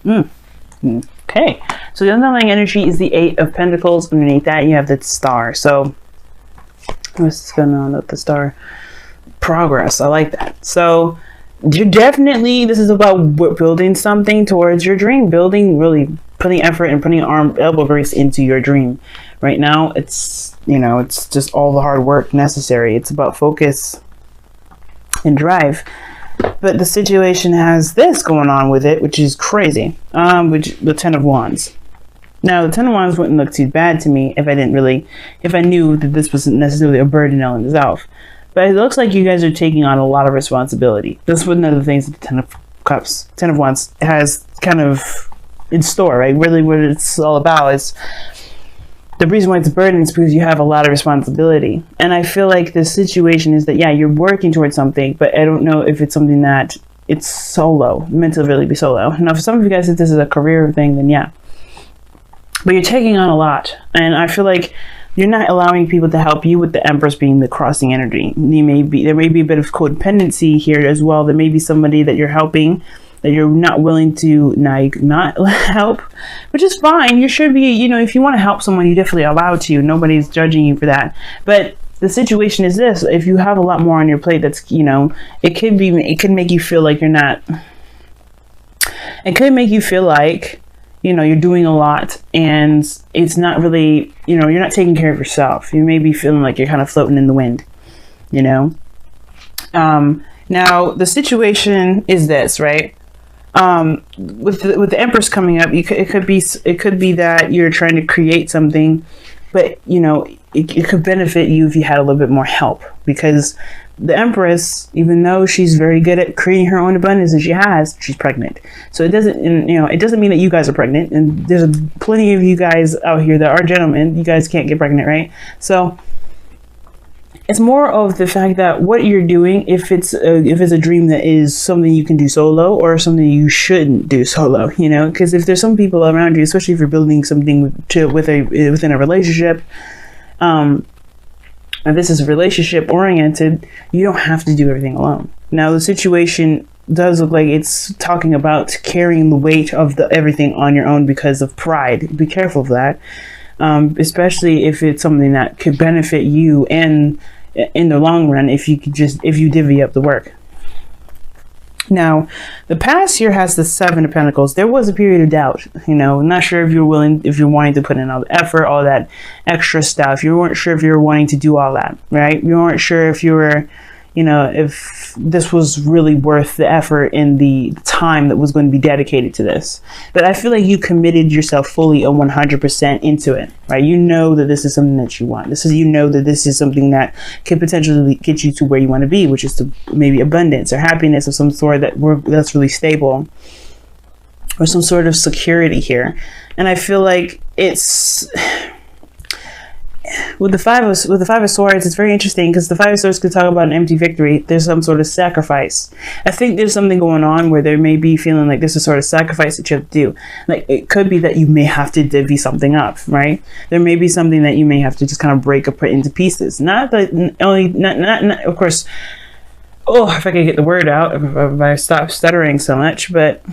Okay, so the underlying energy is the Eight of Pentacles. Underneath that, you have the Star. So what's going on with the Star? Progress. I like that. So you're definitely, this is about building something towards your dream, building, really putting effort and putting elbow grease into your dream. Right now, it's, you know, it's just all the hard work necessary. It's about focus and drive. But the situation has this going on with it, which is crazy. Which the Ten of Wands. Now, the Ten of Wands wouldn't look too bad to me if I knew that this wasn't necessarily a burden in itself. But it looks like you guys are taking on a lot of responsibility. That's one of the things that the Ten of Cups, Ten of Wands has kind of in store, right? Really what it's all about is the reason why it's a burden is because you have a lot of responsibility. And I feel like the situation is that, yeah, you're working towards something, but I don't know if it's something that it's solo, meant to really be solo. Now, for some of you guys, if this is a career thing, then yeah. But you're taking on a lot. And I feel like you're not allowing people to help you, with the Empress being the crossing energy. There may be a bit of codependency here as well. There may be somebody that you're helping that you're not willing to not help, which is fine. You should be, you know, if you want to help someone, you're definitely allowed to. Nobody's judging you for that. But the situation is this: if you have a lot more on your plate, that's, you know, it could make you feel like you're not. It could make you feel like, you know, you're doing a lot and it's not really, you know, you're not taking care of yourself. You may be feeling like you're kind of floating in the wind, you know. Now the situation is this, right? With the Empress coming up, it could be that you're trying to create something, but you know, it could benefit you if you had a little bit more help, because the Empress, even though she's very good at creating her own abundance, and she's pregnant. So it doesn't mean that you guys are pregnant. And there's plenty of you guys out here that are gentlemen. You guys can't get pregnant, right? So it's more of the fact that what you're doing, if it's a dream that is something you can do solo or something you shouldn't do solo, you know, because if there's some people around you, especially if you're building something within a relationship, if this is relationship oriented, you don't have to do everything alone. Now the situation does look like it's talking about carrying the weight of everything on your own because of pride. Be careful of that, especially if it's something that could benefit you and in the long run, if you divvy up the work. Now, the past here has the Seven of Pentacles. There was a period of doubt, you know, not sure if you're wanting to put in all the effort, all that extra stuff. You weren't sure if you were wanting to do all that, right? You weren't sure if you were, you know, if this was really worth the effort and the time that was going to be dedicated to this. But I feel like you committed yourself fully and 100% into it, right? You know that this is something that you want. You know that this is something that could potentially get you to where you want to be, which is to maybe abundance or happiness of some sort that's really stable, or some sort of security here. And I feel like it's with the Five of Swords, it's very interesting because the Five of Swords could talk about an empty victory. There's some sort of sacrifice. I think there's something going on where there may be feeling like there's a sort of sacrifice that you have to do. Like it could be that you may have to divvy something up, right? There may be something that you may have to just kind of break or put into pieces. Not of course. Oh, if I could get the word out, if I stop stuttering so much, but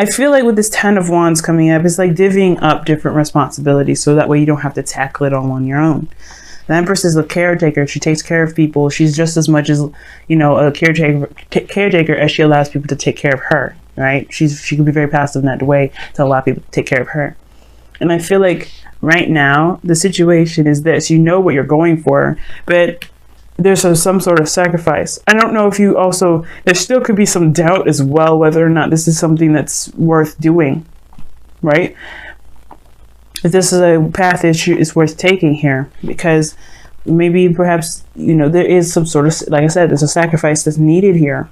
I feel like with this Ten of Wands coming up, it's like divvying up different responsibilities so that way you don't have to tackle it all on your own. The Empress is a caretaker. She takes care of people. She's just as much as, you know, a caretaker as she allows people to take care of her, right? She can be very passive in that way to allow people to take care of her. And I feel like right now, the situation is this. You know what you're going for, but there's some sort of sacrifice. I don't know if you also, there still could be some doubt as well whether or not this is something that's worth doing, right? If this is a path that is worth taking here, because maybe perhaps, you know, there is some sort of, like I said, there's a sacrifice that's needed here.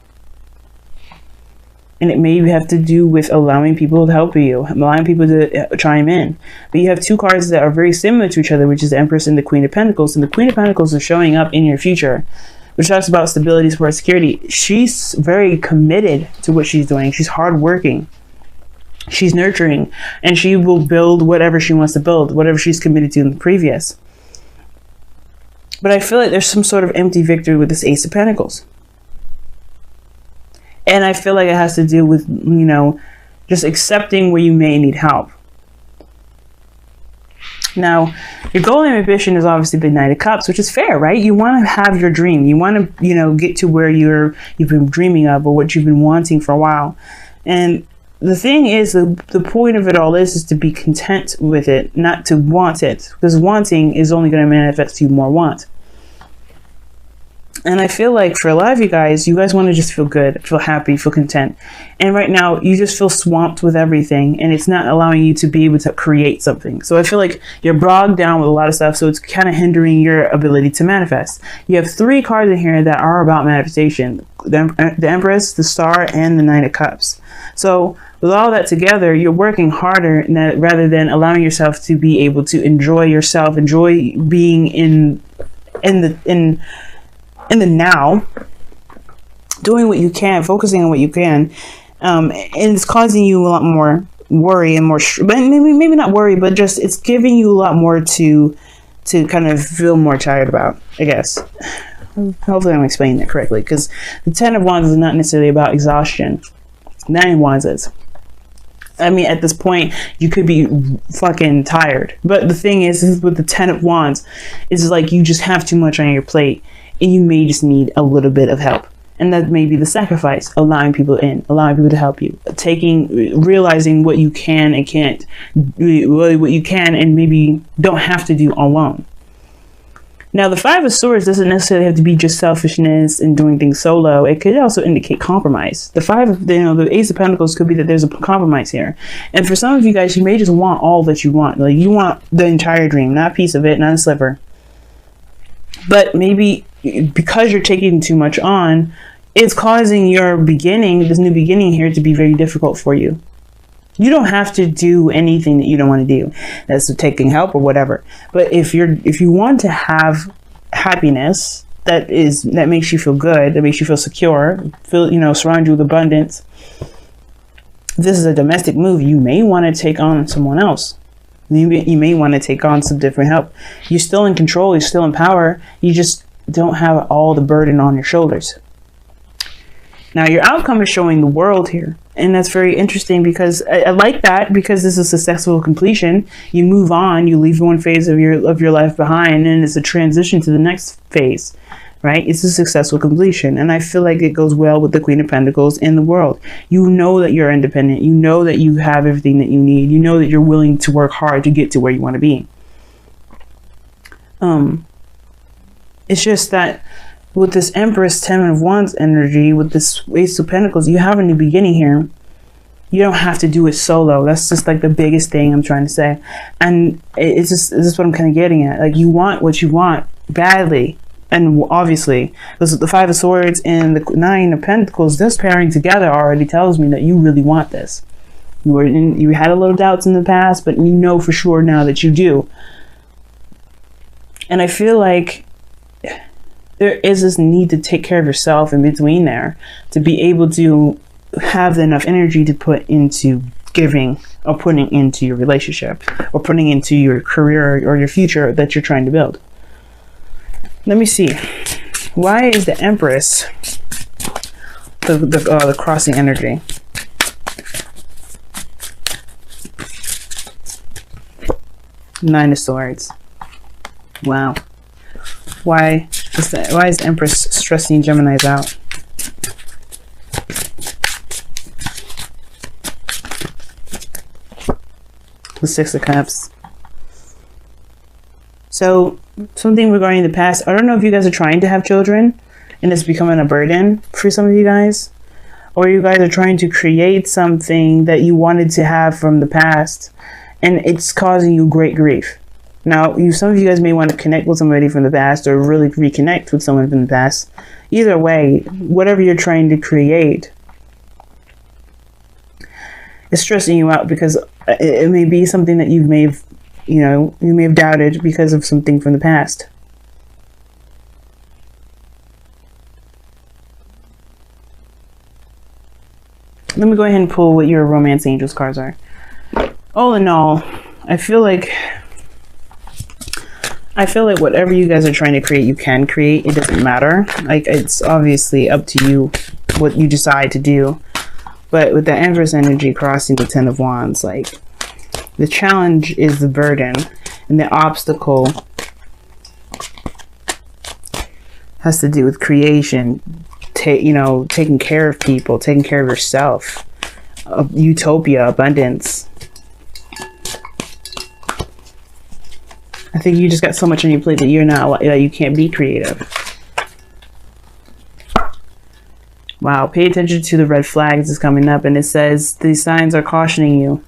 And it may have to do with allowing people to help you, allowing people to chime in. But you have two cards that are very similar to each other, which is the Empress and the Queen of Pentacles. And the Queen of Pentacles is showing up in your future, which talks about stability, support, security. She's very committed to what she's doing. She's hardworking. She's nurturing. And she will build whatever she wants to build, whatever she's committed to in the previous. But I feel like there's some sort of empty victory with this Ace of Pentacles. And I feel like it has to do with, you know, just accepting where you may need help. Now, your goal and ambition is obviously the Knight of Cups, which is fair, right? You want to have your dream. You want to, get to where you've been dreaming of, or what you've been wanting for a while. And the thing is, the point of it all is to be content with it, not to want it, because wanting is only going to manifest you more want. And I feel like for a lot of you guys want to just feel good, feel happy, feel content. And right now you just feel swamped with everything, and it's not allowing you to be able to create something. So I feel like you're bogged down with a lot of stuff. So it's kind of hindering your ability to manifest. You have 3 cards in here that are about manifestation: the Empress, the Star, and the Knight of Cups. So with all that together, you're working harder rather than allowing yourself to be able to enjoy yourself, enjoy being in the now, doing what you can, focusing on what you can, and it's causing you a lot more worry and more, but maybe not worry, but just it's giving you a lot more to kind of feel more tired about, I guess. Hopefully I'm explaining that correctly, because the 10 of Wands is not necessarily about exhaustion. 9 of Wands is. I mean, at this point, you could be fucking tired. But the thing is with the 10 of Wands, it's like you just have too much on your plate, and you may just need a little bit of help. And that may be the sacrifice, allowing people in, allowing people to help you, realizing what you can and can't, really what you can and maybe don't have to do alone. Now, the 5 of Swords doesn't necessarily have to be just selfishness and doing things solo. It could also indicate compromise. The Ace of Pentacles could be that there's a compromise here. And for some of you guys, you may just want all that you want. Like, you want the entire dream, not a piece of it, not a sliver. But maybe because you're taking too much on, it's causing your this new beginning here, to be very difficult for you. You don't have to do anything that you don't want to do. That's taking help or whatever. But if you want to have happiness that makes you feel good, that makes you feel secure, surround you with abundance, if this is a domestic move, you may want to take on someone else. You may want to take on some different help. You're still in control. You're still in power. You just don't have all the burden on your shoulders. Now, your outcome is showing the World here. And that's very interesting, because I like that, because this is a successful completion. You move on, you leave one phase of your life behind, and it's a transition to the next phase, right? It's a successful completion. And I feel like it goes well with the Queen of Pentacles and the World. You know that you're independent. You know that you have everything that you need. You know that you're willing to work hard to get to where you want to be. It's just that with this Empress, 10 of Wands energy, with this Ace of Pentacles, you have a new beginning here. You don't have to do it solo. That's just like the biggest thing I'm trying to say. And this is what I'm kind of getting at. Like, you want what you want badly. And obviously, the 5 of Swords and the 9 of Pentacles, this pairing together already tells me that you really want this. You had a little doubts in the past, but you know for sure now that you do. And I feel like there is this need to take care of yourself in between there, to be able to have enough energy to put into giving, or putting into your relationship, or putting into your career or your future that you're trying to build. Let me see. Why is the Empress the crossing energy? Nine of Swords. Wow. Why is the Empress stressing Geminis out? The 6 of Cups. So, something regarding the past. I don't know if you guys are trying to have children and it's becoming a burden for some of you guys. Or you guys are trying to create something that you wanted to have from the past, and it's causing you great grief. Now, some of you guys may want to connect with somebody from the past, or really reconnect with someone from the past. Either way, whatever you're trying to create is stressing you out, because it may be something that you may have doubted because of something from the past. Let me go ahead and pull what your romance angels cards are. All in all, I feel like whatever you guys are trying to create, you can create. It doesn't matter. Like, it's obviously up to you what you decide to do. But with the Empress energy crossing the Ten of Wands, like, the challenge is the burden, and the obstacle has to do with creation, taking care of people, taking care of yourself, utopia, abundance. I think you just got so much on your plate that you can't be creative. Wow, pay attention to the red flags is coming up, and it says these signs are cautioning you.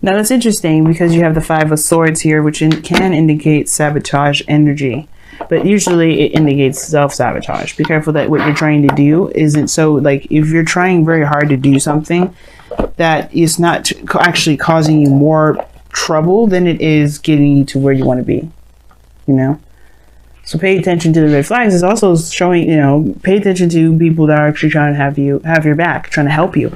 Now that's interesting because you have the Five of Swords here, which can indicate sabotage energy, but usually it indicates self-sabotage. Be careful that what you're trying to do isn't so, like, if you're trying very hard to do something that is not actually causing you more trouble than it is getting you to where you want to be, you know? So pay attention to the red flags. It's also showing, pay attention to people that are actually trying to have your back, trying to help you.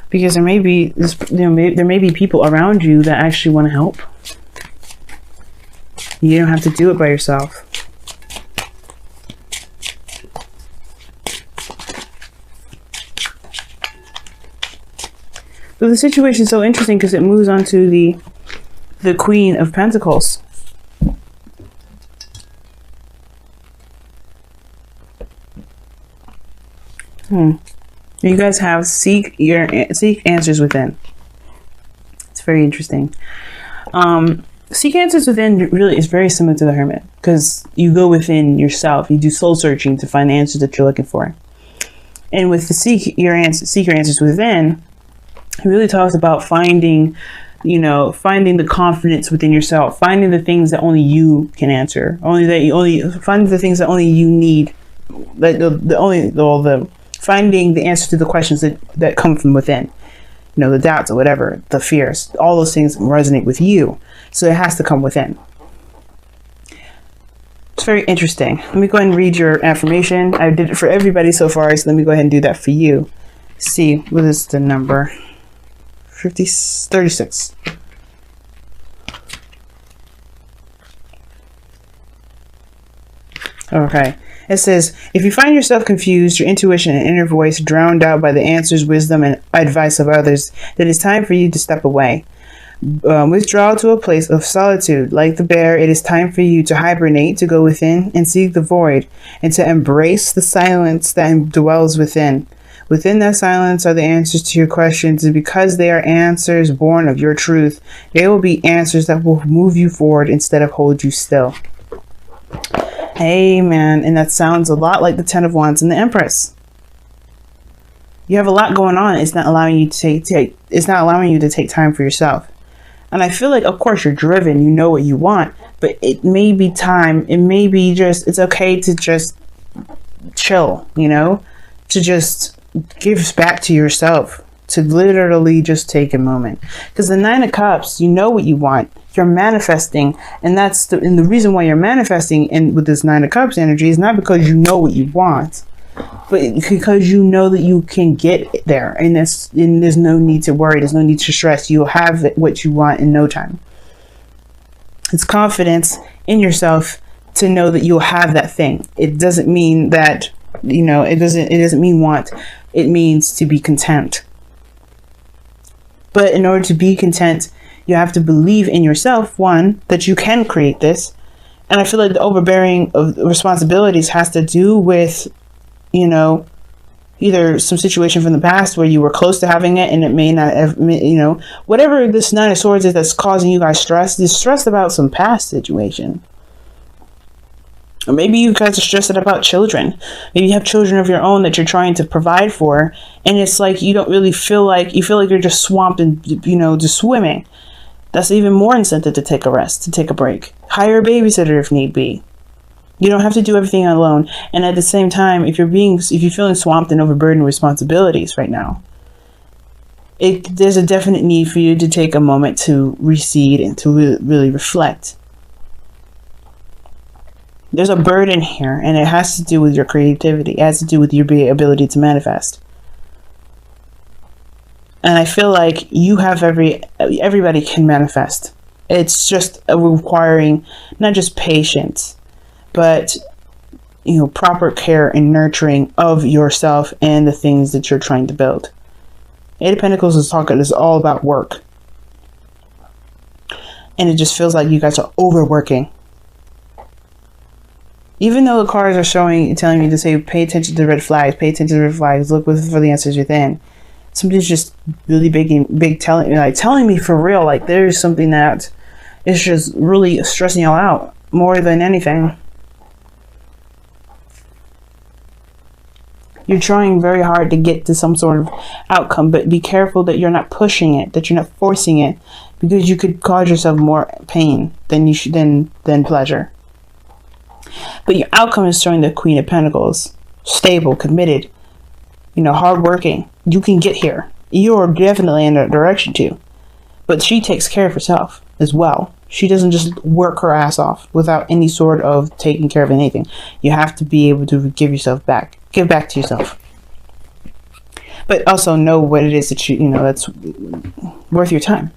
Because there may be people around you that actually want to help. You don't have to do it by yourself. So the situation is so interesting because it moves on to the Queen of Pentacles. You guys have seek answers within. It's very interesting. Seek answers within really is very similar to the Hermit, because you go within yourself. You do soul searching to find the answers that you're looking for. And with the seek your answers within, it really talks about finding the confidence within yourself, finding the things that only you can answer, finding the things that only you need, finding the answer to the questions that come from within, the doubts or whatever, the fears, all those things resonate with you. So it has to come within. It's very interesting. Let me go ahead and read your affirmation. I did it for everybody so far, so let me go ahead and do that for you. See, what is the number? 36. Okay. It says, if you find yourself confused, your intuition and inner voice drowned out by the answers, wisdom, and advice of others, then it's time for you to step away. Withdraw to a place of solitude. Like the bear, it is time for you to hibernate, to go within and seek the void, and to embrace the silence that dwells within. Within that silence are the answers to your questions, and because they are answers born of your truth, they will be answers that will move you forward instead of hold you still. Amen. And that sounds a lot like the Ten of Wands and the Empress. You have a lot going on. It's not allowing you to take time for yourself. And I feel like, of course, you're driven. You know what you want, but it may be time. It may be it's okay to just chill, to just give back to yourself, to literally just take a moment. Because the Nine of Cups, you know what you want. You're manifesting, and the reason why you're manifesting with this Nine of Cups energy is not because you know what you want, but because you know that you can get there, and there's no need to worry, there's no need to stress. You'll have what you want in no time. It's confidence in yourself to know that you'll have that thing. It doesn't mean that, it doesn't mean want. It means to be content. But in order to be content, you have to believe in yourself, one, that you can create this. And I feel like the overbearing of responsibilities has to do with, either some situation from the past where you were close to having it and it may not have, whatever this Nine of Swords is that's causing you guys stress, you're stressed about some past situation. Or maybe you guys are stressed about children. Maybe you have children of your own that you're trying to provide for, and it's like you don't really feel like you're just swamped and just swimming. That's even more incentive to take a rest, to take a break. Hire a babysitter if need be. You don't have to do everything alone. And at the same time, if you're feeling swamped and overburdened with responsibilities right now, there's a definite need for you to take a moment to recede and to really reflect. There's a burden here, and it has to do with your creativity. It has to do with your ability to manifest. And I feel like you have everybody can manifest. It's just requiring not just patience, but proper care and nurturing of yourself and the things that you're trying to build. Eight of Pentacles is all about work. And it just feels like you guys are overworking. Even though the cards are telling you to say, pay attention to the red flags, pay attention to the red flags, look for the answers within. Something's just really big telling me for real, like there's something that is just really stressing y'all out more than anything. You're trying very hard to get to some sort of outcome, but be careful that you're not pushing it, that you're not forcing it, because you could cause yourself more pain than you should than pleasure. But your outcome is showing the Queen of Pentacles. Stable, committed, hardworking. You can get here. You're definitely in that direction too. But she takes care of herself as well. She doesn't just work her ass off without any sort of taking care of anything. You have to be able to give back to yourself. But also know what it is that that's worth your time.